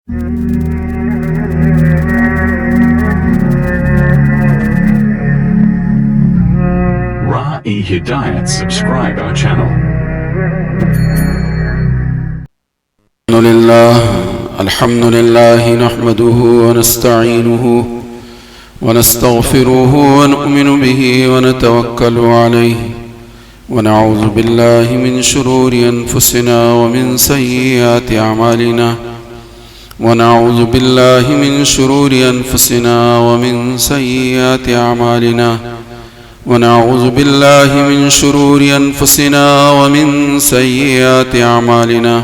Ra'i Hidayat, subscribe our channel. الحمد لله نحمده ونستعينه ونستغفره ونؤمن به ونتوكل عليه ونعوذ بالله من شرور أنفسنا ومن سيئات أعمالنا ونعوذ بالله من شرور أنفسنا ومن سيئات أعمالنا ونعوذ بالله من شرور أنفسنا ومن سيئات أعمالنا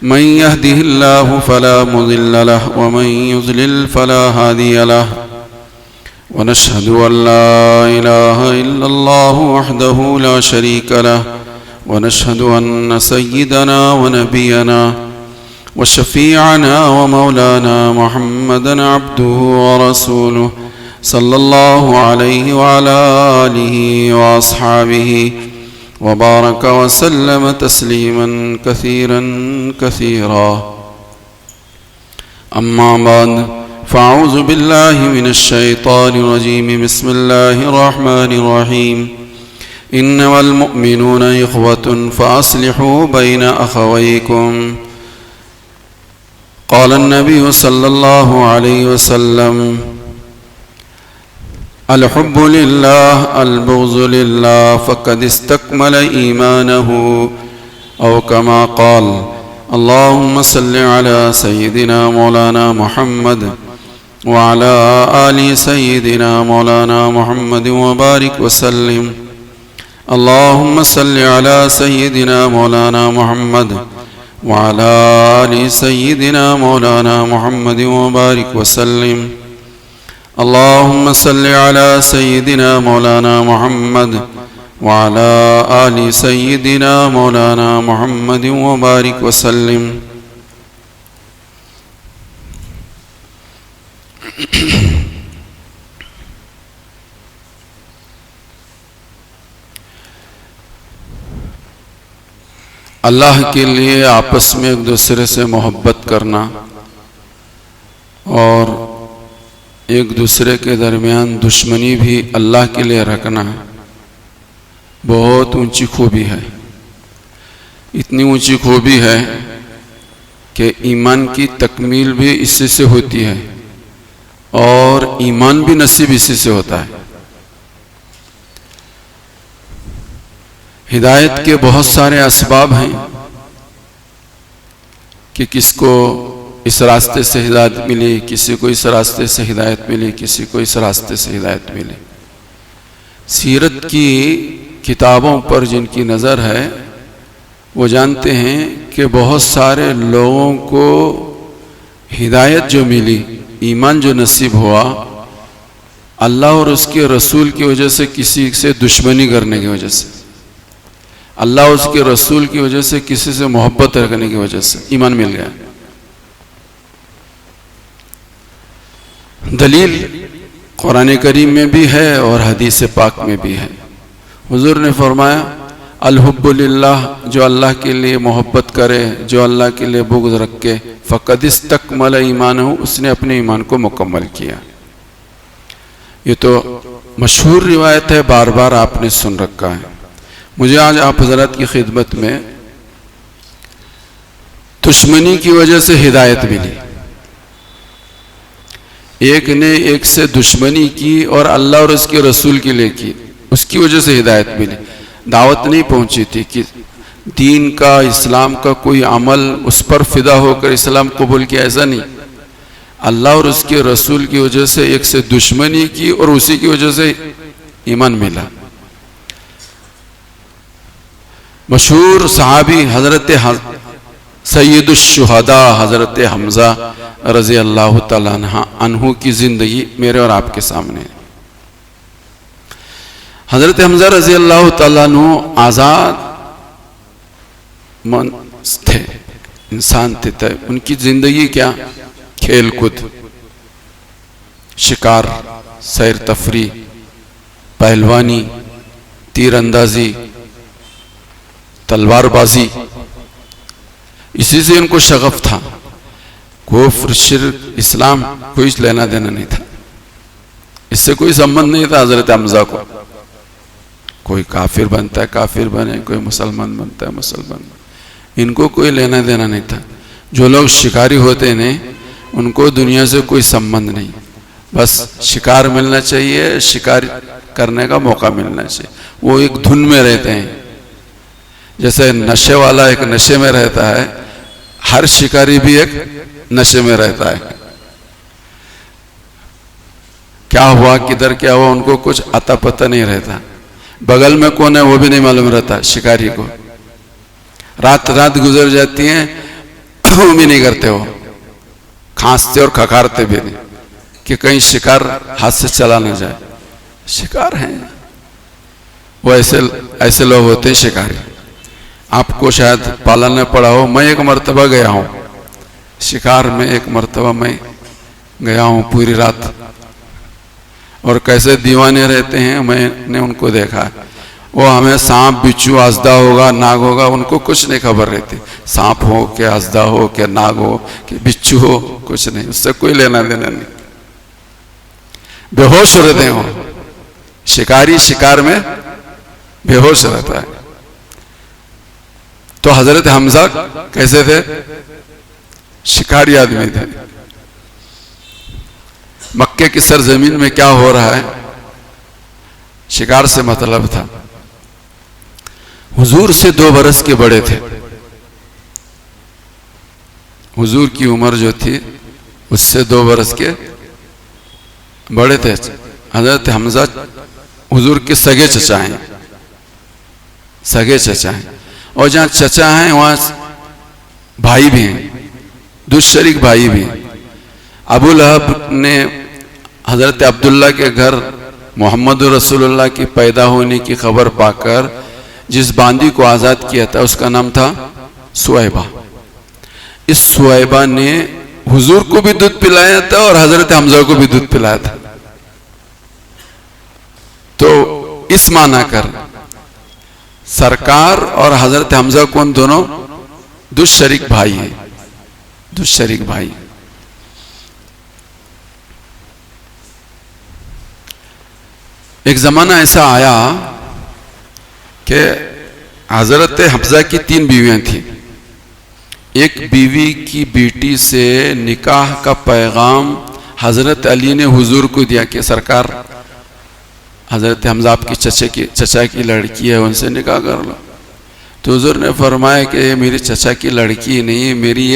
من يهده الله فلا مضل له ومن يضلل فلا هادي له ونشهد أن لا إله إلا الله وحده لا شريك له ونشهد أن سيدنا ونبينا وشفيعنا ومولانا محمدا عبده ورسوله صلى الله عليه وعلى آله وأصحابه وبارك وسلم تسليما كثيرا كثيرا. أما بعد فأعوذ بالله من الشيطان الرجيم. بسم الله الرحمن الرحيم. إنما المؤمنون إخوة فأصلحوا بين أخويكم. قال النبي صلى الله عليه وسلم: الحب لله البغض لله فقد استكمل إيمانه، أو كما قال. اللهم صل على سيدنا مولانا محمد وعلى آل سيدنا مولانا محمد وبارك وسلم. اللهم صل على سيدنا مولانا محمد وعلى آل سيدنا مولانا محمد وبارك وسلم. اللهم صل على سيدنا مولانا محمد وعلى آل سيدنا مولانا محمد وبارك وسلم. اللہ کے لیے آپس میں ایک دوسرے سے محبت کرنا اور ایک دوسرے کے درمیان دشمنی بھی اللہ کے لیے رکھنا بہت اونچی خوبی ہے. اتنی اونچی خوبی ہے کہ ایمان کی تکمیل بھی اسی سے ہوتی ہے اور ایمان بھی نصیب اسی سے ہوتا ہے. ہدایت کے بہت سارے اسباب ہیں کہ کس کو اس راستے سے ہدایت ملی، کسی کو اس راستے سے ہدایت ملی، کسی کو اس راستے سے ہدایت ملی. سیرت کی کتابوں پر جن کی نظر ہے وہ جانتے ہیں کہ بہت سارے لوگوں کو ہدایت جو ملی، ایمان جو نصیب ہوا، اللہ اور اس کے رسول کی وجہ سے، کسی سے دشمنی کرنے کی وجہ سے، اللہ اور اس کے رسول کی وجہ سے، کسی سے محبت رکھنے کی وجہ سے ایمان مل گیا. دلیل قرآن کریم میں بھی ہے اور حدیث پاک میں بھی ہے. حضور نے فرمایا: الحب للہ، جو اللہ کے لیے محبت کرے، جو اللہ کے لیے بغض رکھے، فقد استکمل ایمانہ، اس نے اپنے ایمان کو مکمل کیا. یہ تو مشہور روایت ہے، بار بار آپ نے سن رکھا ہے. مجھے آج آپ حضرات کی خدمت میں دشمنی کی وجہ سے ہدایت ملی. ایک نے ایک سے دشمنی کی اور اللہ اور اس کے رسول کے لیے کی، اس کی وجہ سے ہدایت ملی. دعوت نہیں پہنچی تھی کہ دین کا، اسلام کا کوئی عمل اس پر فدا ہو کر اسلام قبول کیا، ایسا نہیں. اللہ اور اس کے رسول کی وجہ سے ایک سے دشمنی کی اور اسی کی وجہ سے ایمان ملا. مشہور صحابی حضرت سید الشہداء حضرت حمزہ رضی اللہ تعالیٰ عنہ کی زندگی میرے اور آپ کے سامنے. حضرت حمزہ رضی اللہ تعالیٰ عنہ آزاد تھے، انسان تھے. ان کی زندگی کیا؟ کھیل کود، شکار، سیر تفریح، پہلوانی، تیر اندازی، تلوار بازی، اسی سے ان کو شغف تھا. کفر شرک اسلام کوئی لینا دینا نہیں تھا، اس سے کوئی سمبند نہیں تھا حضرت حمزہ کو. کوئی کافر بنتا ہے کافر بنے، کوئی مسلمان بنتا ہے مسلمان بنے، ان کو کوئی لینا دینا نہیں تھا. جو لوگ شکاری ہوتے ہیں ان کو دنیا سے کوئی سمبند نہیں، بس شکار ملنا چاہیے، شکار کرنے کا موقع ملنا چاہیے. وہ ایک دھن میں رہتے ہیں، جیسے نشے والا ایک نشے میں رہتا ہے، ہر شکاری بھی ایک نشے میں رہتا ہے. کیا ہوا کدھر کیا ہوا ان کو کچھ عطا پتہ نہیں رہتا، بغل میں کون ہے وہ بھی نہیں معلوم رہتا شکاری کو. رات گزر جاتی ہیں وہ بھی نہیں کرتے، وہ کھانستے اور کھکارتے بھی نہیں کہ کہیں شکار ہاتھ سے چلا نہ جائے. شکار ہیں وہ، ایسے لوگ ہوتے ہیں شکاری. آپ کو شاید پالنا پڑا ہو. میں ایک مرتبہ گیا ہوں شکار میں، ایک مرتبہ میں گیا ہوں پوری رات، اور کیسے دیوانے رہتے ہیں میں نے ان کو دیکھا. وہ ہمیں سانپ بچھو ہسدا ہوگا ناگ ہوگا ان کو کچھ نہیں خبر رہتی. سانپ ہو کہ ہسدا ہو کہ ناگ ہو کہ بچھو ہو کچھ نہیں، اس سے کوئی لینا دینا نہیں. بے ہوش رہتے ہیں. شکاری شکار میں بے ہوش رہتا ہے. تو حضرت حمزہ کیسے تھے؟ شکاری آدمی تھے. مکے کی سرزمین میں کیا ہو رہا ہے شکار سے مطلب تھا. حضور سے 2 برس کے بڑے تھے. حضور کی عمر جو تھی اس سے 2 برس کے بڑے تھے. حضرت حمزہ حضور کے سگے چچا ہیں، سگے چچا ہیں. اور جہاں چچا ہیں وہاں بھائی بھی ہیں، دشریک بھائی بھی ہیں. ابو لہب نے حضرت عبداللہ کے گھر محمد رسول اللہ کی پیدا ہونے کی خبر پا کر جس باندی کو آزاد کیا تھا اس کا نام تھا سویبہ. اس سویبہ نے حضور کو بھی دودھ پلایا تھا اور حضرت حمزہ کو بھی دودھ پلایا تھا. تو اس معنی کر سرکار اور حضرت حمزہ کون دونوں دشریک بھائی ہیں، دشریک بھائی. ایک زمانہ ایسا آیا کہ حضرت حمزہ کی 3 بیویاں تھیں. ایک بیوی کی بیٹی سے نکاح کا پیغام حضرت علی نے حضور کو دیا کہ سرکار حضرت حمزہ آپ کی چچا کی لڑکی ہے، ان سے نکاح کر لو. تو حضور نے فرمایا کہ یہ میری چچا کی لڑکی نہیں، میری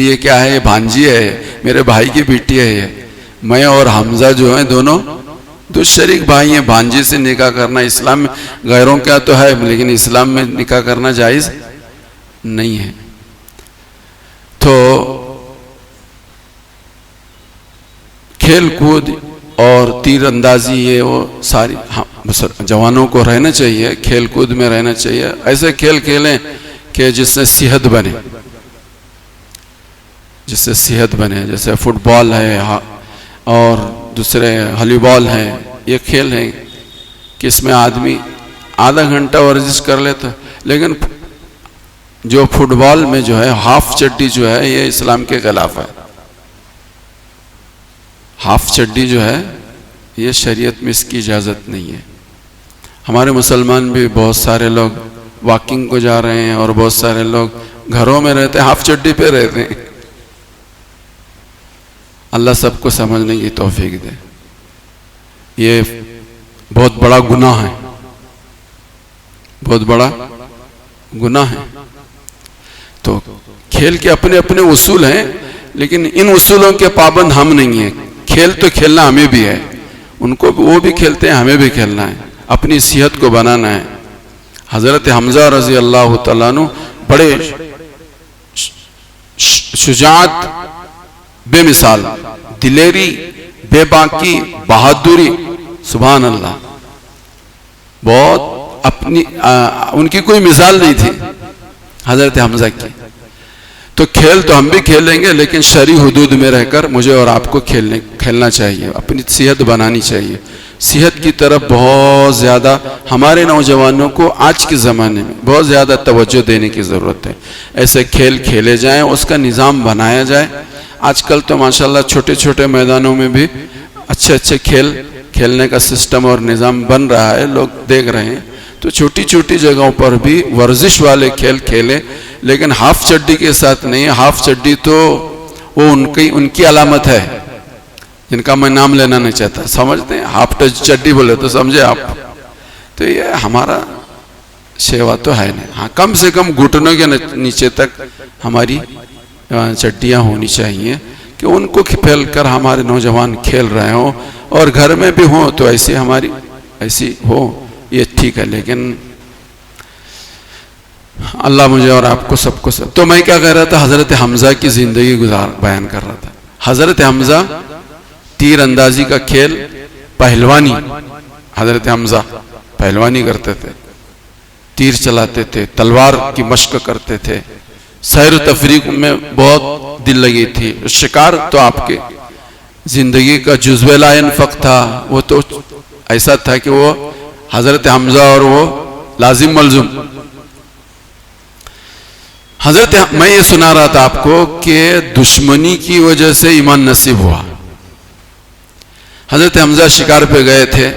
یہ کیا ہے، یہ بھانجی ہے، میرے بھائی کی بیٹی ہے. یہ میں اور حمزہ جو ہیں دونوں دشریک بھائی ہیں. بھانجی سے نکاح کرنا اسلام میں غیروں کا تو ہے لیکن اسلام میں نکاح کرنا جائز نہیں ہے. تو کھیل کود اور تیر اندازی یہ وہ ساری جوانوں کو رہنا چاہیے، کھیل کود میں رہنا چاہیے. ایسے کھیل کھیلیں کہ جس سے صحت بنے، جس سے صحت بنے. جیسے فٹ بال ہے اور دوسرے ہالی بال ہے. یہ کھیل ہے کہ اس میں آدمی آدھا گھنٹہ ورزش کر لیتا. لیکن جو فٹ بال میں جو ہے ہاف چڈی جو ہے یہ اسلام کے خلاف ہے. ہاف چڈی جو ہے یہ شریعت میں اس کی اجازت نہیں ہے. ہمارے مسلمان بھی بہت سارے لوگ واکنگ کو جا رہے ہیں اور بہت سارے لوگ گھروں میں رہتے ہیں ہاف چڈی پہ رہتے ہیں. اللہ سب کو سمجھنے کی توفیق دے. یہ بہت بڑا گناہ ہے، بہت بڑا گناہ ہے. تو کھیل کے اپنے اپنے اصول ہیں لیکن ان اصولوں کے پابند ہم نہیں ہیں. کھیل تو کھیلنا ہمیں بھی ہے، ان کو وہ بھی کھیلتے ہیں، ہمیں بھی کھیلنا ہے، اپنی صحت کو بنانا ہے. حضرت حمزہ رضی اللہ تعالیٰ عنہ بڑے شجاعت بے مثال، دلیری بے باکی، بہادری، سبحان اللہ، بہت اپنی ان کی کوئی مثال نہیں تھی حضرت حمزہ کی. تو کھیل تو ہم بھی کھیلیں گے لیکن شرعی حدود میں رہ کر مجھے اور آپ کو کھیلنا چاہیے، اپنی صحت بنانی چاہیے. صحت کی طرف بہت زیادہ ہمارے نوجوانوں کو آج کے زمانے میں بہت زیادہ توجہ دینے کی ضرورت ہے. ایسے کھیل کھیلے جائیں، اس کا نظام بنایا جائے آج کل تو ماشاءاللہ چھوٹے چھوٹے میدانوں میں بھی اچھے اچھے کھیلنے کا سسٹم اور نظام بن رہا ہے، لوگ دیکھ رہے ہیں. تو چھوٹی چھوٹی جگہوں پر بھی ورزش والے کھیل کھیلیں، لیکن ہاف چڈی کے ساتھ نہیں. ہاف چڈی تو وہ ان کی علامت ہے جن کا میں نام لینا نہیں چاہتا. سمجھتے ہیں ہاف چڈی بولے تو سمجھے آپ. تو یہ ہمارا سیوا تو ہے نہیں. ہاں کم سے کم گھٹنوں کے نیچے تک ہماری چڈیاں ہونی چاہیے کہ ان کو پھیل کر ہمارے نوجوان کھیل رہے ہوں، اور گھر میں بھی ہوں تو ایسی ہماری ایسی ہو، یہ ٹھیک ہے. لیکن اللہ مجھے اور آپ کو سب کو تو میں کیا کہہ رہا تھا، حضرت حمزہ کی زندگی بیان کر رہا تھا. حضرت حمزہ تیر اندازی کا کھیل، پہلوانی، حضرت حمزہ پہلوانی کرتے تھے، تیر چلاتے تھے، تلوار کی مشق کرتے تھے، سیر و تفریح میں بہت دل لگی تھی. شکار تو آپ کے زندگی کا جزو لا ينفق تھا. وہ تو ایسا تھا کہ وہ حضرت حمزہ اور وہ لازم ملزوم. میں یہ سنا رہا تھا آپ کو کہ دشمنی کی وجہ سے ایمان نصیب ہوا. حضرت حمزہ شکار پہ گئے تھے،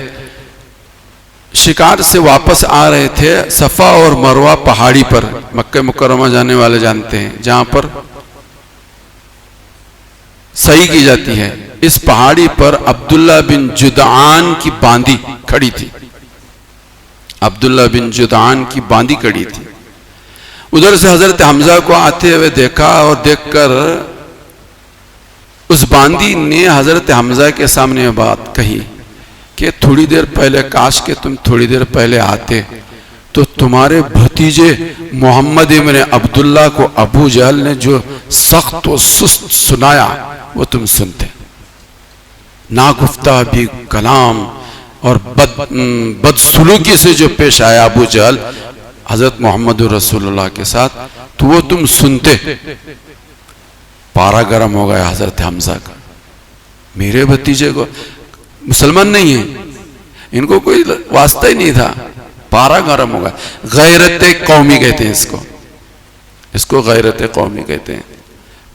شکار سے واپس آ رہے تھے، صفا اور مروہ پہاڑی پر، مکہ مکرمہ جانے والے جانتے ہیں جہاں پر سعی کی جاتی ہے. اس پہاڑی پر عبداللہ بن جدعان کی باندی کھڑی تھی. عبداللہ بن جدعان کی باندی کھڑی تھی. ادھر سے حضرت حمزہ کو آتے ہوئے دیکھا، اور دیکھ کر اس باندی نے حضرت حمزہ کے سامنے بات کہی کہ تھوڑی دیر پہلے، کاش کہ تم تھوڑی دیر پہلے آتے تو تمہارے بھتیجے محمد ابن عبداللہ کو ابو جہل نے جو سخت و سست سنایا وہ تم سنتے. ناگفتہ بھی کلام اور بدسلوکی سے جو پیش آیا ابو جہل حضرت محمد رسول اللہ کے ساتھ، تو وہ تم سنتے. پارا گرم ہو گیا حضرت حمزہ کا. میرے بھتیجے کو مسلمان نہیں ہیں، ان کو کوئی واسطہ ہی نہیں تھا، پارا گرم ہو گیا. غیرت قومی کہتے ہیں اس کو غیرت قومی کہتے ہیں.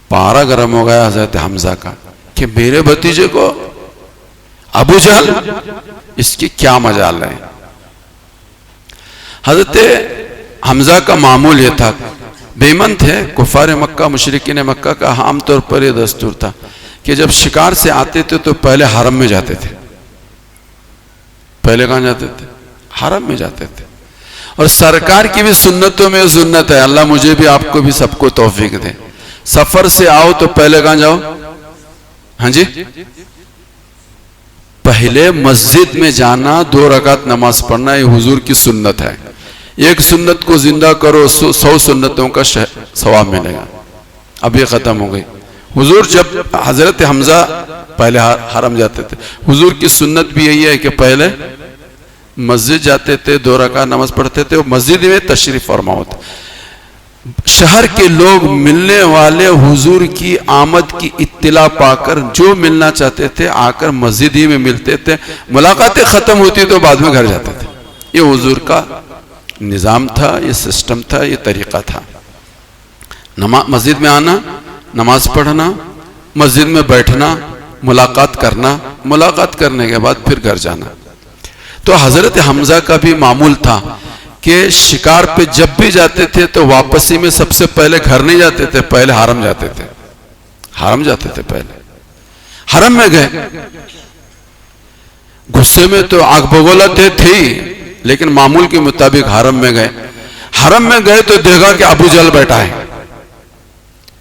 پارا گرم ہو گیا حضرت حمزہ کا کہ میرے بھتیجے کو ابو جہل، اس کی کیا مجال ہے. حضرت حمزہ کا معمول یہ تھا، بیمن تھے کفار مکہ، مشرکین مکہ کا عام طور پر یہ دستور تھا کہ جب شکار سے آتے تھے تو پہلے حرم میں جاتے تھے. پہلے کہاں جاتے تھے؟ حرم میں جاتے تھے. اور سرکار کی بھی سنتوں میں سنت ہے، اللہ مجھے بھی آپ کو بھی سب کو توفیق دے. سفر سے آؤ تو پہلے کہاں جاؤ؟ ہاں جی، پہلے مسجد میں جانا، 2 رکعت نماز پڑھنا، یہ حضور کی سنت ہے. ایک سنت کو زندہ کرو، 100 سنتوں کا ثواب ملے گا. اب یہ ختم ہو گئی. حضور جب حضرت حمزہ پہلے حرم جاتے تھے، حضور کی سنت بھی یہی ہے کہ پہلے مسجد جاتے تھے، 2 رکعت نماز پڑھتے تھے، مسجد میں تشریف فرما ہوتا. شہر کے لوگ ملنے والے حضور کی آمد کی اطلاع پا کر جو ملنا چاہتے تھے آ کر مسجد ہی میں ملتے تھے. ملاقاتیں ختم ہوتی تو بعد میں گھر جاتے تھے. یہ حضور کا نظام تھا، یہ سسٹم تھا، یہ طریقہ تھا. مسجد میں آنا، نماز پڑھنا، مسجد میں بیٹھنا، ملاقات کرنا، ملاقات کرنے کے بعد پھر گھر جانا. تو حضرت حمزہ کا بھی معمول تھا کہ شکار پہ جب بھی جاتے تھے تو واپسی میں سب سے پہلے گھر نہیں جاتے تھے، پہلے حرم جاتے تھے. حرم جاتے تھے پہلے. حرم میں گئے، غصے میں تو آگ بگولا تھے لیکن معمول کے مطابق حرم میں گئے. حرم میں گئے تو دیکھا کہ ابو جہل بیٹھا ہے.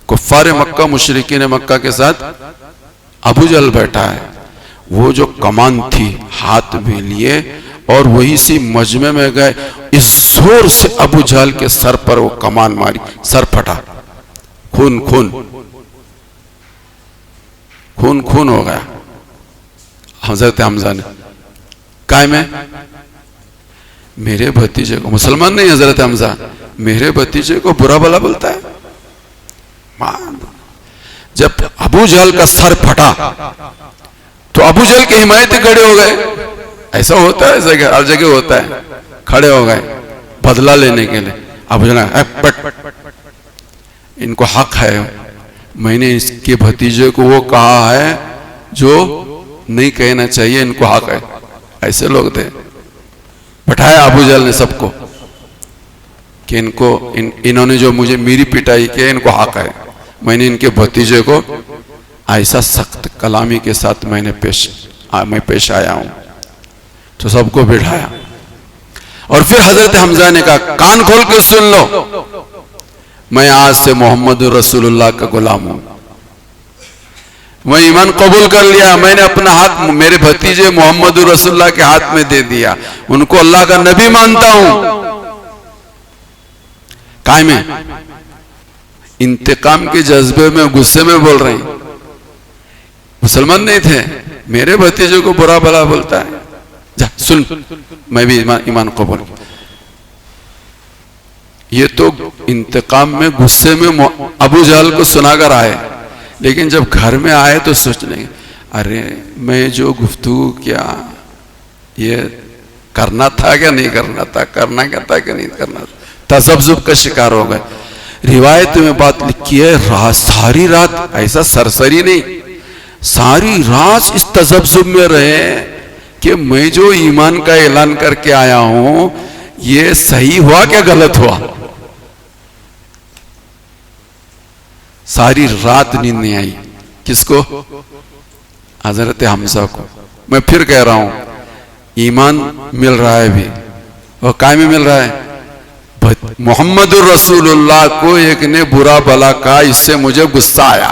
کفار مکہ، مشرکین مکہ کے ساتھ ابو جہل بیٹھا ہے. وہ جو کمان تھی ہاتھ میں لیے اور وہی سی مجمع میں گئے، اس زور سے ابو جہل کے سر پر وہ کمان ماری، سر پھٹا، خون خون خون خون ہو گیا. حضرت حمزہ نے قائم ہے، میرے بھتیجے کو، مسلمان نہیں حضرت حمزہ، میرے بھتیجے کو برا بھلا بولتا ہے. جب ابو جہل کا سر پھٹا تو ابو جہل کی حمایت کھڑے ہو گئے. ایسا ہوتا ہے، ایسا ہر جگہ ہوتا ہے. کھڑے ہو گئے بدلہ لینے کے لیے. ابو جہل ان کو حق ہے میں نے اس کے بھتیجے کو وہ کہا ہے جو نہیں کہنا چاہیے، ان کو حق ہے. ایسے لوگ تھے. بٹھایا ابو جہل نے سب کو کہ انہوں نے جو مجھے میری پٹائی کی ان کو حق ہے. میں نے ان کے بھتیجے کو ایسا سخت کلامی کے ساتھ میں پیش آیا ہوں. تو سب کو بٹھایا اور پھر حضرت حمزہ نے کہا کان کھول کے سن لو، میں آج سے محمد رسول اللہ کا غلام ہوں. میں ایمان قبول کر لیا. میں نے اپنا ہاتھ میرے بھتیجے محمد رسول اللہ کے ہاتھ میں دے دیا. ان کو اللہ کا نبی مانتا ہوں. قائم ہے. انتقام کے جذبے میں غصے میں بول رہے ہیں. مسلمان نہیں تھے. میرے بھتیجے کو برا بھلا بولتا ہے. جا سن، میں بھی ایمان قبول. یہ تو انتقام میں غصے میں ابو جہل کو سنا کر آئے، لیکن جب گھر میں آئے تو سوچنے ارے میں جو گفتگو کیا یہ کرنا تھا کیا نہیں کرنا تھا، کرنا کیا تھا کہ نہیں کرنا تھا. تذبذب کا شکار ہو گئے. روایت میں بات لکھی ہے ساری رات، ایسا سرسری نہیں، ساری رات اس تذبذب میں رہے کہ میں جو ایمان کا اعلان کر کے آیا ہوں یہ صحیح ہوا کیا غلط ہوا. ساری رات نیند نہیں آئی. کس کو؟ حضرت حمزہ کو. میں پھر کہہ رہا ہوں ایمان مل رہا ہے بھی، اور قائم مل رہا ہے. محمد الرسول اللہ کو ایک نے برا بھلا کہا، اس سے مجھے غصہ آیا.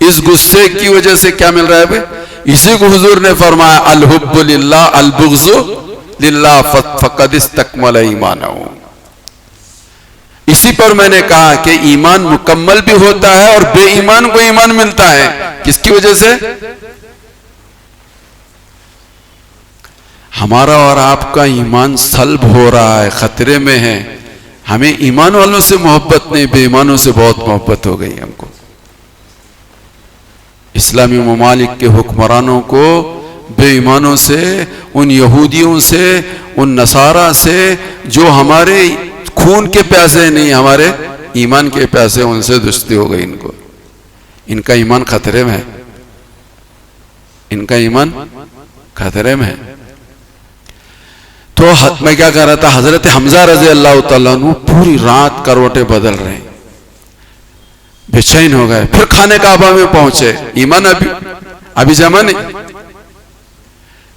اس غصے کی وجہ سے کیا مل رہا ہے بھائی؟ اسی کو حضور نے فرمایا الحب للہ البغض للہ فقد استکمل ایمانہ. اسی پر میں نے کہا کہ ایمان مکمل بھی ہوتا ہے اور بے ایمان کو ایمان ملتا ہے. کس کی وجہ سے؟ ہمارا اور آپ کا ایمان سلب ہو رہا ہے، خطرے میں ہے. ہمیں ایمان والوں سے محبت نہیں، بے ایمانوں سے بہت محبت ہو گئی ہم کو. اسلامی ممالک کے حکمرانوں کو بے ایمانوں سے، ان یہودیوں سے، ان نصارہ سے جو ہمارے خون کے پیاسے نہیں ہمارے ایمان کے پیاسے، ان سے دوستی ہو گئی. ان کو ان کا ایمان خطرے میں ہے. ان کا ایمان خطرے میں ہے. تو میں کیا کہہ رہا تھا، حضرت حمزہ رضی اللہ تعالیٰ عنہ پوری رات کروٹیں بدل رہے ہیں، بے چین ہو گئے. پھر خانہ کعبہ میں پہنچے. ایمان ابھی جمع نہیں.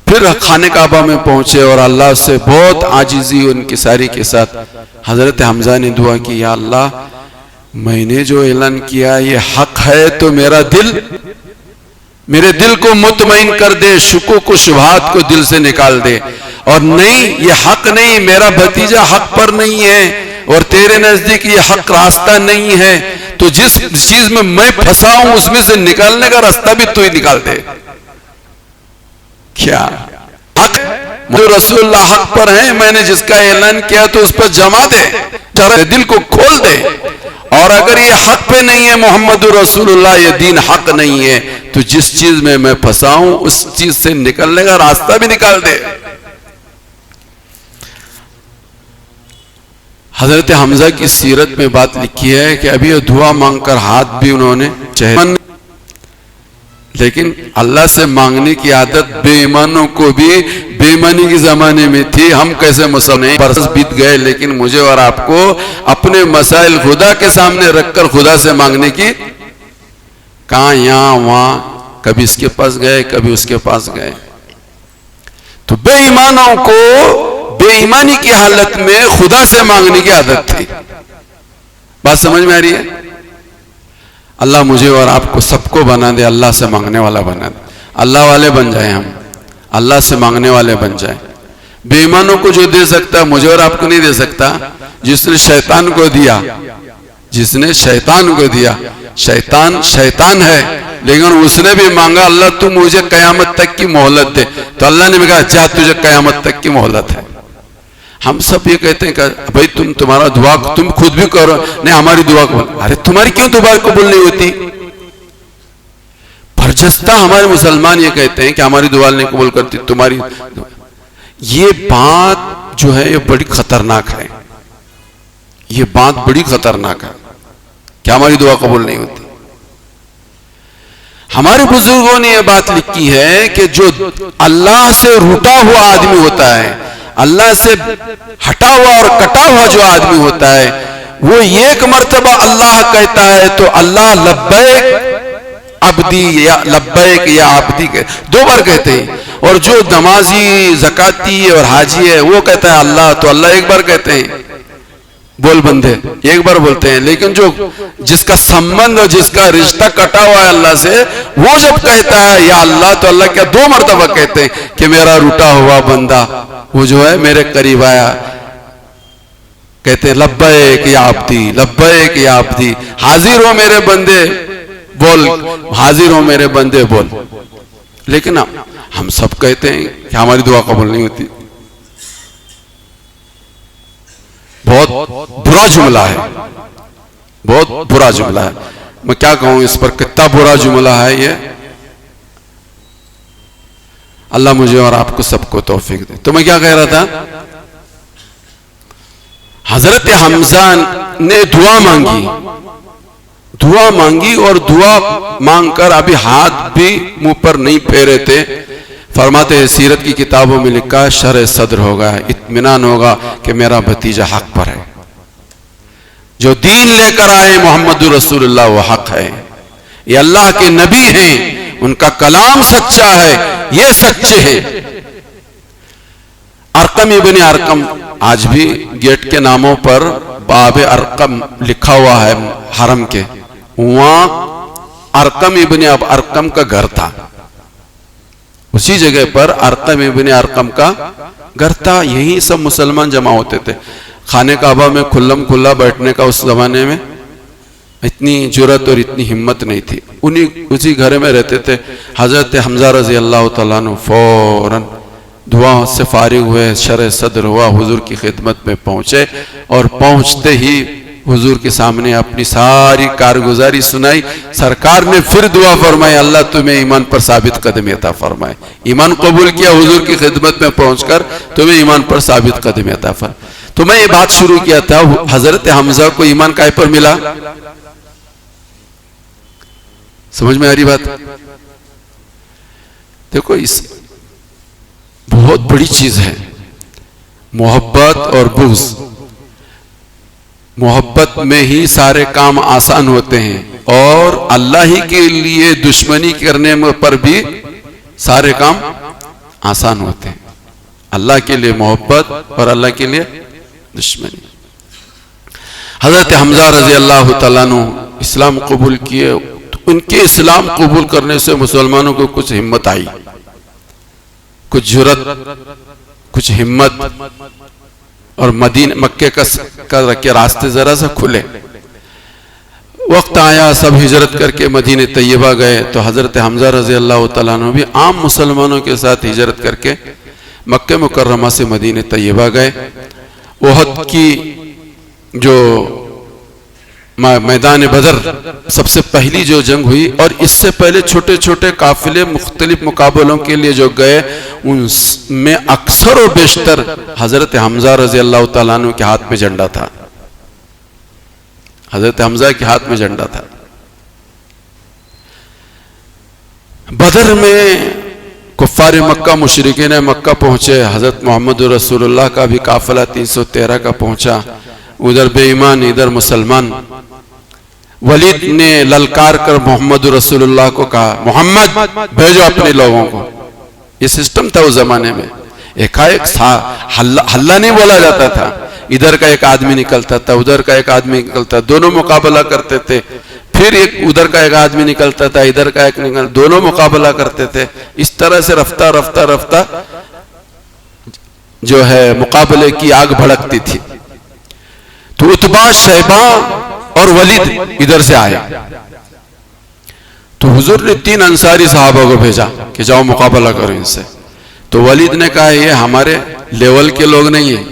پھر خانہ کعبہ میں پہنچے اور اللہ سے بہت عاجزی ان کی ساری کے ساتھ حضرت حمزہ نے دعا کی، یا اللہ میں نے جو اعلان کیا یہ حق ہے تو میرے دل کو مطمئن کر دے، شکوک و شبہات کو دل سے نکال دے. اور نہیں یہ حق نہیں، میرا بھتیجا حق پر نہیں ہے اور تیرے نزدیک یہ حق راستہ نہیں ہے، تو جس چیز میں پھنسا ہوں اس میں سے نکالنے کا راستہ بھی تو ہی نکال دے. کیا حق جو رسول اللہ حق پر ہیں، میں نے جس کا اعلان کیا تو اس پر جما دے، دل کو کھول دے. اور اگر یہ حق پہ نہیں ہے محمد رسول اللہ، یہ دین حق نہیں ہے، تو جس چیز میں پھنسا ہوں اس چیز سے نکلنے کا راستہ بھی نکال دے. حضرت حمزہ کی سیرت میں بات لکھی ہے کہ ابھی دعا مانگ کر ہاتھ بھی انہوں نے چہرے، لیکن اللہ سے مانگنے کی عادت بے ایمانوں کو بھی بے ایمانی کے زمانے میں تھی. ہم کیسے مسلمان برس بیت گئے، لیکن مجھے اور آپ کو اپنے مسائل خدا کے سامنے رکھ کر خدا سے مانگنے کی، کہاں یہاں وہاں، کبھی اس کے پاس گئے کبھی اس کے پاس گئے. تو بے ایمانوں کو بے ایمانی کی حالت میں خدا سے مانگنے کی عادت تھی. بات سمجھ میں آ رہی ہے؟ اللہ مجھے اور آپ کو سب کو بنا دے، اللہ سے مانگنے والا بنا دے. اللہ والے بن جائیں، ہم اللہ سے مانگنے والے بن جائیں. بے ایمانوں کو جو دے سکتا مجھے اور آپ کو نہیں دے سکتا. جس نے شیطان کو دیا، جس نے شیطان کو دیا، شیطان ہے لیکن اس نے بھی مانگا اللہ تو مجھے قیامت تک کی مہلت دے، تو اللہ نے بھی کہا جا تجھے قیامت تک کی مہلت ہے. ہم سب یہ کہتے ہیں کہ بھائی تمہارا دعا تم خود بھی کرو، نہیں ہماری دعا قبول. ارے تمہاری کیوں دعا قبول نہیں ہوتی؟ برجستہ ہمارے مسلمان یہ کہتے ہیں کہ ہماری دعا نہیں قبول کرتی تمہاری. یہ بات جو ہے یہ بڑی خطرناک ہے. یہ بات بڑی خطرناک ہے کہ ہماری دعا قبول نہیں ہوتی. ہمارے بزرگوں نے یہ بات لکھی ہے کہ جو اللہ سے روٹا ہوا آدمی ہوتا ہے، اللہ سے ہٹا ہوا اور کٹا ہوا جو آدمی ہوتا ہے، وہ ایک مرتبہ اللہ کہتا ہے تو اللہ لبیک عبدی یا لبیک یا عبدی دو بار کہتے ہیں، اور جو نمازی، زکاتی اور حاجی ہے وہ کہتا ہے اللہ، تو اللہ ایک بار کہتے ہیں، بول بندے ایک بار بولتے ہیں، لیکن جو جس کا سمبند اور جس کا رشتہ کٹا ہوا ہے اللہ سے، وہ جب کہتا ہے یا اللہ، تو اللہ کیا دو مرتبہ کہتے ہیں کہ میرا روٹا ہوا بندہ وہ جو ہے میرے قریب آیا، کہتے ہیں لبیک یا عبدی، لبیک یا عبدی، حاضر ہو میرے بندے بول، حاضر ہو میرے بندے بول۔ لیکن ہم سب کہتے ہیں کہ ہماری دعا قبول نہیں ہوتی، بہت برا جملہ ہے، بہت برا جملہ ہے، میں کیا کہوں اس پر، کتنا برا جملہ ہے یہ۔ اللہ مجھے اور آپ کو سب کو توفیق دے۔ تو میں کیا کہہ رہا تھا، حضرت حمزہ نے دعا مانگی، دعا مانگی، اور دعا مانگ کر ابھی ہاتھ بھی منہ پر نہیں پھیرے تھے، فرماتے ہیں سیرت کی کتابوں میں لکھا ہے شرح صدر ہوگا، اطمینان ہوگا کہ میرا بھتیجا حق پر ہے، جو دین لے کر آئے محمد رسول اللہ وہ حق ہے، یہ اللہ کے نبی ہیں، ان کا کلام سچا ہے، یہ سچے ہیں۔ ارقم ابن ارقم، آج بھی گیٹ کے ناموں پر باب ارقم لکھا ہوا ہے حرم کے، وہاں ارقم ابن ارقم کا گھر تھا، اسی جگہ پر ارقم ابن ارقم کا گھر تھا، یہی سب مسلمان جمع ہوتے تھے۔ خانہ کعبہ میں کھلم کھلا بیٹھنے کا اس زمانے میں اتنی جرت اور اتنی ہمت نہیں تھی، اسی گھر میں رہتے تھے۔ حضرت حمزہ رضی اللہ تعالیٰ عنہ فوراً دعا سے فارغ ہوئے، شرح صدر ہوا، حضور کی خدمت میں پہنچے، اور پہنچتے ہی حضور کے سامنے اپنی ساری کارگزاری سنائی۔ سرکار نے پھر دعا فرمائی اللہ تمہیں ایمان پر ثابت قدمی عطا فرمائے، ایمان قبول کیا حضور کی خدمت میں پہنچ کر، تمہیں ایمان پر ثابت قدمی عطا فرمائے۔ تو میں یہ بات شروع کیا تھا، حضرت حمزہ کو ایمان کائے پر ملا؟ سمجھ میں آ رہی بات؟ دیکھو اس بہت بڑی چیز ہے محبت اور بغض، محبت میں ہی سارے کام آسان ہوتے ہیں، اور اللہ ہی کے لیے دشمنی کرنے پر بھی سارے کام آسان ہوتے ہیں، اللہ کے لیے محبت اور اللہ کے لیے دشمنی۔ حضرت حمزہ رضی اللہ تعالیٰ عنہ اسلام قبول کیے، ان کے اسلام قبول کرنے سے مسلمانوں کو کچھ ہمت آئی، کچھ جرت، کچھ ہمت، اور مکے کے راستے ذرا سا کھلے۔ وقت آیا سب ہجرت کر کے مدینہ طیبہ گئے، تو حضرت حمزہ رضی اللہ تعالیٰ عنہ بھی عام مسلمانوں کے ساتھ ہجرت کر کے مکہ مکرمہ سے مدینہ طیبہ گئے۔ احد کی جو میدان بدر سب سے پہلی جو جنگ ہوئی، اور اس سے پہلے چھوٹے چھوٹے قافلے مختلف مقابلوں کے لیے جو گئے، ان میں اکثر و بیشتر حضرت حمزہ رضی اللہ تعالیٰ عنہ کے ہاتھ میں جھنڈا تھا، حضرت حمزہ کے ہاتھ میں جھنڈا تھا۔ بدر میں کفار مکہ مشرکین مکہ پہنچے، حضرت محمد رسول اللہ کا بھی قافلہ 313 کا پہنچا، ادھر بے ایمان ادھر مسلمان۔ ولید نے للکار کر محمد رسول اللہ کو کہا محمد بھیجو اپنے لوگوں کو، یہ سسٹم تھا اس زمانے میں، ایک حلہ نہیں بولا جاتا تھا، ادھر کا ایک آدمی نکلتا تھا، ادھر کا ایک آدمی نکلتا، دونوں مقابلہ کرتے تھے، پھر ایک ادھر کا ایک آدمی نکلتا تھا، ادھر کا ایک نکلتا، دونوں مقابلہ کرتے تھے۔ اس طرح سے رفتہ رفتہ رفتہ جو ہے مقابلے کی آگ بھڑکتی تھی۔ تو عتبہ، شیبہ اور ولید ادھر سے آئے، تو حضور نے 3 انصاری صحابہ کو بھیجا کہ جاؤ مقابلہ کرو ان سے۔ تو ولید نے کہا یہ ہمارے لیول کے لوگ نہیں ہیں،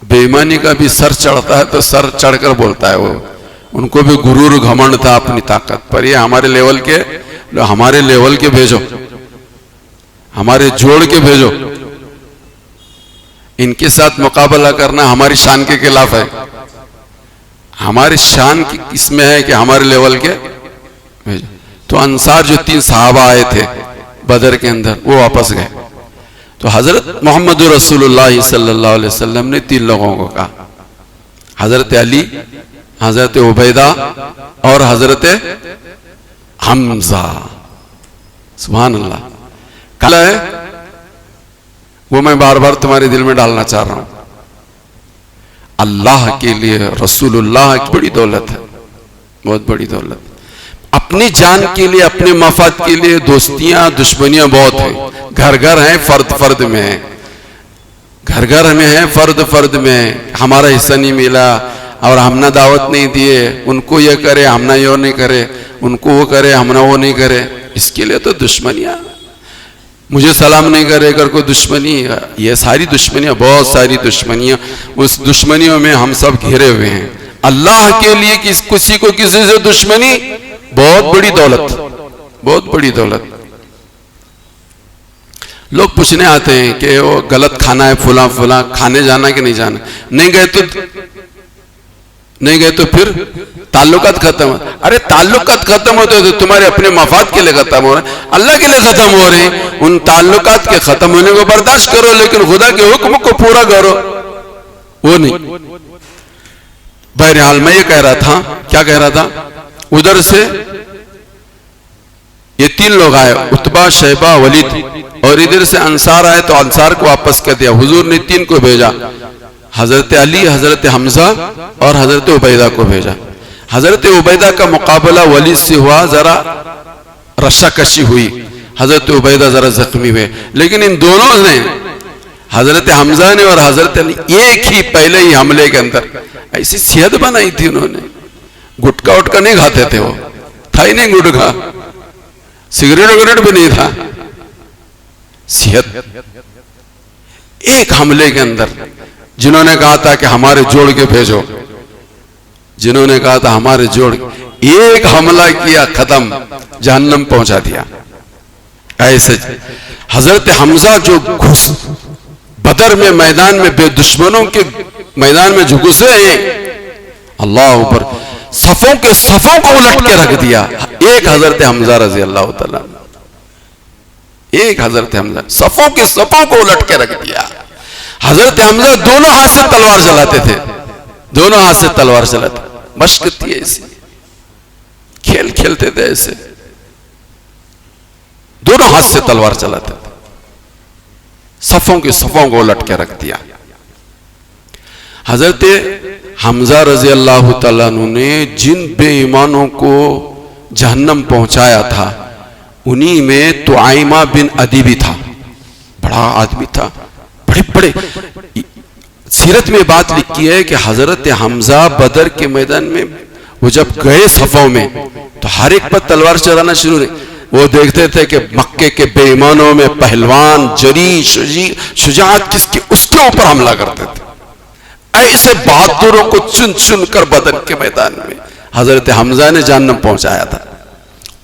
بے ایمانی کا بھی سر چڑھتا ہے تو سر چڑھ کر بولتا ہے، وہ ان کو بھی غرور گھمنڈ تھا اپنی طاقت پر، یہ ہمارے لیول کے بھیجو، ہمارے جوڑ کے بھیجو، ان کے ساتھ مقابلہ کرنا ہماری شان کے خلاف ہے، ہماری شان اس میں ہے کہ ہمارے لیول کے بھیجا. تو انصار جو 3 صحابہ آئے تھے بدر کے اندر وہ واپس گئے. تو حضرت محمد رسول اللہ صلی اللہ علیہ وسلم نے 3 لوگوں کو کہا, حضرت علی, حضرت عبیدہ اور حضرت حمزہ. سبحان اللہ. کل ہے وہ میں بار بار تمہارے دل میں ڈالنا چاہ رہا ہوں. اللہ کے لیے رسول اللہ کی بڑی دولت ہے, بہت بڑی دولت. اپنی جان کے لیے, اپنے مفاد کے لیے دوستیاں دشمنیاں بہت ہیں. گھر گھر ہیں, فرد فرد میں ہیں, گھر گھر میں ہیں, فرد فرد میں. ہمارا حصہ نہیں ملا اور ہم نہ دعوت نہیں دیے, ان کو یہ کرے ہم نہ یہ نہیں کرے, ان کو وہ کرے ہم نہ وہ نہیں کرے. اس کے لیے تو دشمنیاں, مجھے سلام نہیں کرے کر کو دشمنی, یہ ساری دشمنیاں, بہت ساری دشمنیاں. اس دشمنیوں میں ہم سب گھرے ہوئے ہیں. اللہ کے لیے کسی کو کسی سے دشمنی بہت بڑی دولت, بہت بڑی دولت. لوگ پوچھنے آتے ہیں کہ وہ غلط کھانا ہے فلاں فلاں, کھانے جانا کہ نہیں جانا. نہیں گئے تو پھر تعلقات ختم. ارے تعلقات ختم ہوتے تو تمہارے اپنے مفاد کے لیے ختم ہو رہے ہیں, اللہ کے لیے ختم ہو رہے ہیں. ان تعلقات کے ختم ہونے کو برداشت کرو, لیکن خدا کے حکم کو پورا کرو, وہ نہیں. بہرحال میں یہ کہہ رہا تھا, کیا کہہ رہا تھا, ادھر سے یہ 3 لوگ آئے, عتبہ, شیبہ, ولید, اور ادھر سے انصار آئے تو انصار کو واپس کر دیا. حضور نے 3 کو بھیجا, حضرت علی, حضرت حمزہ اور حضرت عبیدہ کو بھیجا. حضرت عبیدہ کا مقابلہ ولید سے ہوا, ذرا رشا کشی ہوئی, حضرت عبیدہ ذرا زخمی ہوئے. لیکن ان دونوں نے, حضرت حمزہ نے اور حضرت علی, ایک ہی پہلے ہی حملے کے اندر ایسی صحت بنائی تھی انہوں نے. گٹکا وٹکا نہیں کھاتے تھے, وہ تھا ہی نہیں گٹکا, سگریٹ وگریٹ بھی نہیں تھا. صحت ایک حملے کے اندر, جنہوں نے کہا تھا کہ ہمارے جوڑ کے بھیجو, جنہوں نے کہا تھا ہمارے جوڑ, ایک حملہ کیا, ختم, جہنم پہنچا دیا. ایسے حضرت حمزہ جو گھس بدر میں میدان میں بے دشمنوں کے میدان میں جو گھسے ہیں, اللہ اوپر, صفوں کے صفوں کو الٹ کے رکھ دیا. ایک حضرت حمزہ رضی اللہ تعالیٰ, ایک حضرت حمزہ صفوں کے صفوں کو الٹ کے رکھ دیا. حضرت حمزہ دونوں ہاتھ سے تلوار چلاتے تھے, دونوں ہاتھ سے تلوار چلاتے, مشق تھی ایسی, کھیل کھیلتے تھے ایسے, دونوں ہاتھ سے تلوار چلاتے تھے. صفوں کے صفوں کو الٹ کے رکھ دیا. حضرت حمزہ رضی اللہ تعالیٰ عنہ نے جن بے ایمانوں کو جہنم پہنچایا تھا, انہی میں طعیمہ بن عدی بھی تھا. بڑا آدمی تھا, بڑے بڑے. سیرت میں بات لکھی ہے کہ حضرت حمزہ بدر کے میدان میں وہ جب گئے صفوں میں تو ہر ایک پر تلوار چلانا شروع ہوئی. وہ دیکھتے تھے کہ مکے کے بے ایمانوں میں پہلوان, جری, شجاعت کس کی, اس کے اوپر حملہ کرتے تھے. ایسے بہادروں کو چن چن کر بدر کے میدان میں حضرت حمزہ نے جہنم پہنچایا تھا.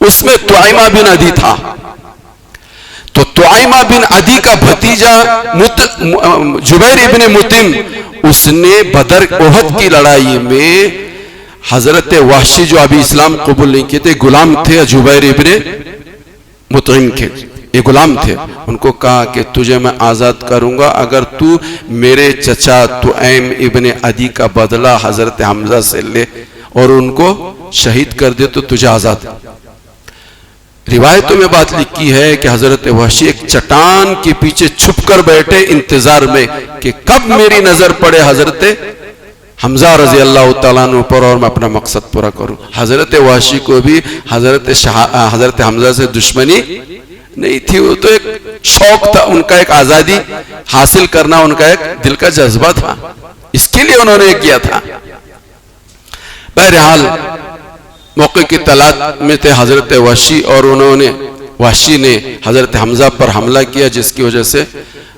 اس میں طعیمہ بن عدی تھا. تو طعیمہ بن عدی کا بھتیجا جبیر ابن مطعم, اس نے بدر احد کی لڑائی میں حضرت وحشی جو ابھی اسلام قبول نہیں کیے تھے, غلام تھے جبیر ابن مطعم کے, یہ غلام تھے, ان کو کہا کہ تجھے میں آزاد کروں گا اگر تو میرے چچا طعیم ابن عدی کا بدلہ حضرت حمزہ سے لے اور ان کو شہید کر دے تو تجھے آزاد. روایتوں میں بات لکھی ہے کہ حضرت وحشی ایک چٹان کے پیچھے چھپ کر بیٹھے انتظار میں کہ کب میری نظر پڑے حضرت حمزہ رضی اللہ تعالیٰ عنہ پر اور میں اپنا مقصد پورا کروں. حضرت وحشی کو بھی حضرت حمزہ سے دشمنی نہیں تھی, وہ تو ایک شوق تھا ان کا, ایک آزادی حاصل کرنا ان کا ایک دل کا جذبہ تھا, اس کے لیے انہوں نے یہ کیا تھا. بہرحال موقع کی طلعت میں تھے حضرت وحشی, اور وحشی نے حضرت حمزہ پر حملہ کیا, جس کی وجہ سے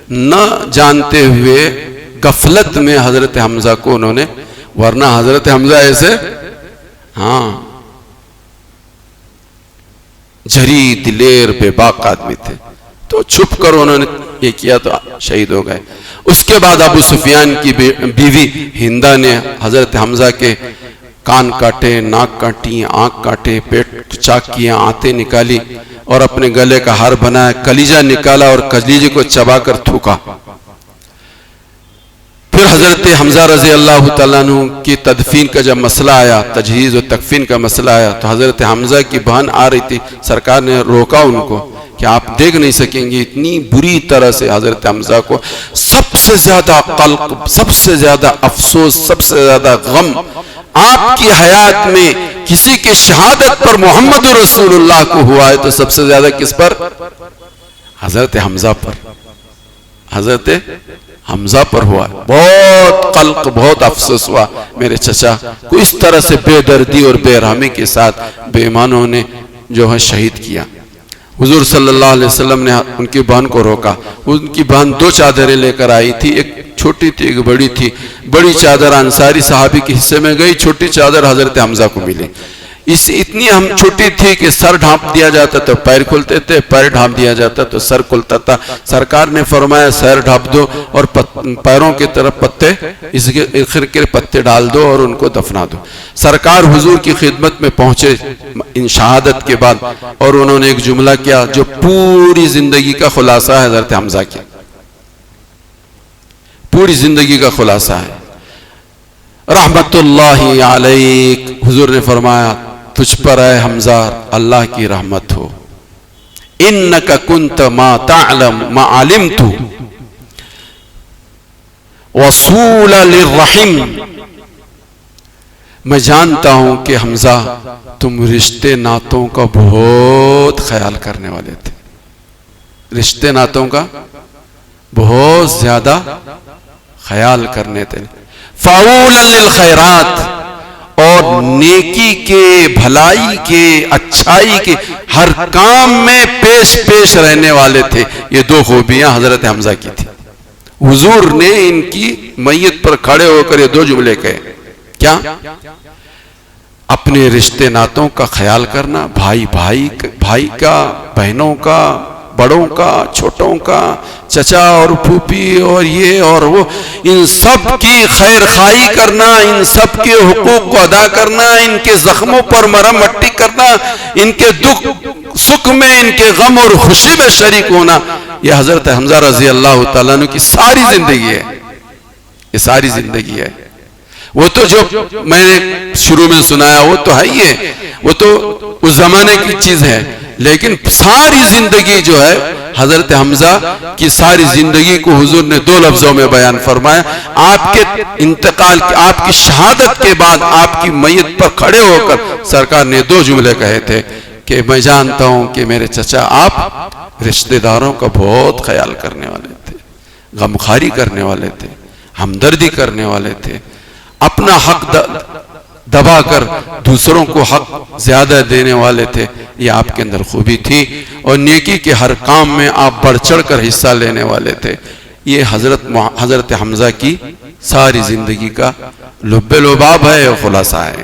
نہ جانتے ہوئے غفلت میں حضرت حمزہ کو انہوں نے, ورنہ حضرت حمزہ ایسے جری دلیر بے باک آدمی تھے, تو چھپ کر انہوں نے یہ کیا تو شہید ہو گئے. اس کے بعد ابو سفیان کی بیوی ہندہ نے حضرت حمزہ کے کان کاٹے، ناک کاٹی، آنکھ کاٹے، پیٹ چاک کیا، آنتیں نکالی اور اپنے گلے کا ہار بنایا، کلیجہ نکالا اور کلیجے کو چبا کر تھوکا۔ پھر حضرت حمزہ رضی اللہ تعالیٰ عنہ کی تدفین کا جب مسئلہ آیا، تجہیز و تکفین کا مسئلہ آیا، تو حضرت حمزہ کی بہن آ رہی تھی، سرکار نے روکا ان کو کہ آپ دیکھ نہیں سکیں گے، اتنی بری طرح سے حضرت حمزہ کو سب سے زیادہ قلق، سب سے زیادہ افسوس، سب سے زیادہ غم آپ کی حیات میں کسی کی شہادت پر محمد رسول اللہ کو ہوا ہے تو سب سے زیادہ کس پر؟ حضرت حمزہ پر، حضرت حمزہ پر ہوا۔ بہت قلق، بہت افسوس ہوا، میرے چچا کو اس طرح سے بے دردی اور بے رحمی کے ساتھ بے ایمانوں نے جو ہے شہید کیا۔ حضور صلی اللہ علیہ وسلم نے ان کی بہن کو روکا۔ ان کی بہن دو چادریں لے کر آئی تھی، ایک چھوٹی تھی ایک بڑی تھی۔ بڑی چادر انصاری صحابی کے حصے میں گئی، چھوٹی چادر حضرت حمزہ کو ملی۔ اس اتنی ہم چھوٹی تھی کہ سر ڈھانپ دیا جاتا تو پیر کھلتے تھے، پیر ڈھانپ دیا جاتا تو سر کھلتا تھا۔ سرکار نے فرمایا سر ڈھانپ دو اور پیروں کی طرف پتے، اس کے اخر کے پتے ڈال دو اور ان کو دفنا دو۔ سرکار حضور کی خدمت میں پہنچے ان شہادت کے بعد، اور انہوں نے ایک جملہ کیا جو پوری زندگی کا خلاصہ ہے حضرت حمزہ کی، پوری زندگی کا خلاصہ ہے۔ رحمت اللہ علیک، حضور نے فرمایا تجھ پر اے حمزہ اللہ کی رحمت ہو۔ انک کنت ما تعلم ما علمت وصول للرحم، میں جانتا ہوں کہ حمزہ تم رشتے ناتوں کا بہت خیال کرنے والے تھے، رشتے ناتوں کا بہت زیادہ خیال کرنے تھے۔ فعولا للخیرات، اور نیکی کے، بھلائی کے، اچھائی کے ہر کام میں پیش پیش رہنے والے تھے۔ یہ دو خوبیاں حضرت حمزہ کی تھی۔ حضور نے ان کی میت پر کھڑے ہو کر یہ دو جملے کہے، کیا؟ اپنے رشتے ناتوں کا خیال کرنا، بھائی کا، بہنوں کا، بڑوں کا، چھوٹوں کا، چچا اور پھوپھی اور یہ اور وہ، ان سب کی خیر خواہی کرنا، ان سب کے حقوق کو ادا کرنا، ان کے زخموں پر مرہم مٹی کرنا، ان کے دکھ سکھ میں، ان کے غم اور خوشی میں شریک ہونا، یہ حضرت حمزہ رضی اللہ تعالیٰ عنہ کی ساری زندگی ہے، یہ ساری زندگی ہے۔ وہ تو جو میں نے شروع میں سنایا وہ تو ہے ہی ہے، وہ تو اس زمانے کی چیز ہے، لیکن ساری زندگی جو ہے حضرت حمزہ کی ساری زندگی کو حضور نے دو لفظوں میں بیان فرمایا۔ آپ کے انتقال، آپ کی شہادت کے بعد آپ کی میت پر کھڑے ہو کر سرکار نے دو جملے کہے تھے کہ میں جانتا ہوں کہ میرے چچا آپ رشتہ داروں کا بہت خیال کرنے والے تھے، غمخواری کرنے والے تھے، ہمدردی کرنے والے تھے، اپنا حق دبا کر دوسروں کو حق زیادہ دینے والے تھے۔ یہ آپ کے اندر خوبی تھی، اور نیکی کے ہر کام میں آپ بڑھ چڑھ کر حصہ لینے والے تھے۔ یہ حضرت حمزہ کی ساری زندگی کا لب لباب ہے، یہ خلاصہ ہے،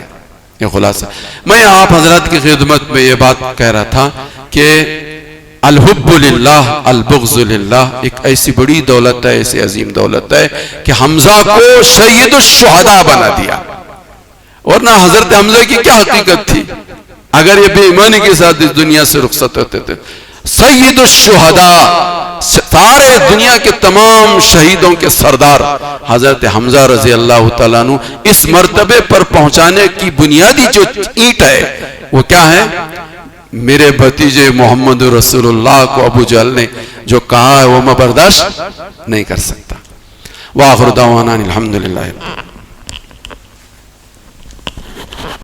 یہ خلاصہ۔ میں آپ حضرات کی خدمت میں یہ بات کہہ رہا تھا کہ الحب للہ البغض للہ ایک ایسی بڑی دولت ہے، ایسی عظیم دولت ہے کہ حمزہ کو سید الشہداء بنا دیا، ورنہ حضرت حمزہ کی کیا حقیقت تھی اگر یہ بے ایمانی کے ساتھ اس دنیا سے رخصت ہوتے تھے؟ سید الشہداء، سارے دنیا کے تمام شہیدوں کے سردار حضرت حمزہ رضی اللہ تعالیٰ عنہ، اس مرتبے پر پہنچانے کی بنیادی جو اینٹ ہے وہ کیا ہے؟ میرے بھتیجے محمد رسول اللہ کو ابو جہل نے جو کہا ہے وہ میں برداشت نہیں کر سکتا۔ وآخر دعوانا الحمدللہ۔